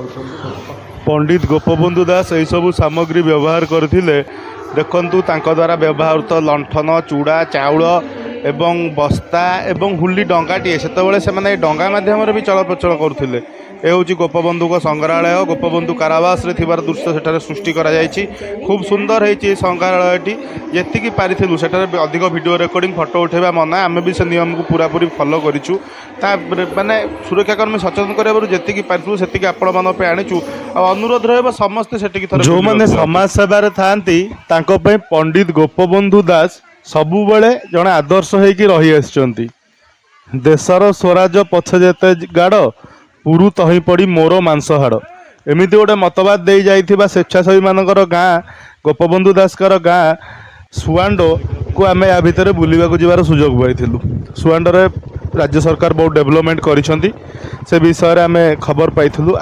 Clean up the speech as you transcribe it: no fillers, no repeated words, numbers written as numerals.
पंडित गोपबंधु दास यही सब सामग्री व्यवहार करथिले। देखंतु तांको द्वारा व्यवहृत लंठन चूड़ा चाउल एवं बस्ता एवं हुली डंगाटीए सेतबेले से डंगा माध्यम भी चलप्रचल करुले। ए हूँ गोपबंधु संग्रहालय गोपबंधु कारावास रे थिबार दृश्य सेठारे सृष्टि करा जायछि। खूब सुंदर है संग्रहालयटी जी पारिलु सेठारे अधिक वीडियो रेकर्डिंग फोटो उठेबा मना आमे भी से नियम को पूरा पूरी फॉलो करिछु। माने सुरक्षाकर्मी सचेतन करबारु जेतिकी पारिलु सेतिकी आपण मान पे आनिछु। आ अनुरोध रहबो समस्त सेटिकी थरे जो माने समाज सेवारे थांती तांको पे पंडित गोपबंधु दास सबु बेले जणे आदर्श होइकी रही आछंती। देशर स्वराज पछ जेते गाड़ पुरु तही पड़ी मोर मांस हाड़ एमती गोटे मतवाद दे जाइथिबा स्वेच्छासेवी मानकर गाँ गोपबंधु दासकर गाँ सुआंडो को आमे या भितर बुलिबाकू जिबार सुजोग पाइथिलु। सुआंडो रे राज्य सरकार बहुत डेवलपमेंट करिसेंती से विषय रे आमे खबर पाइथिलु।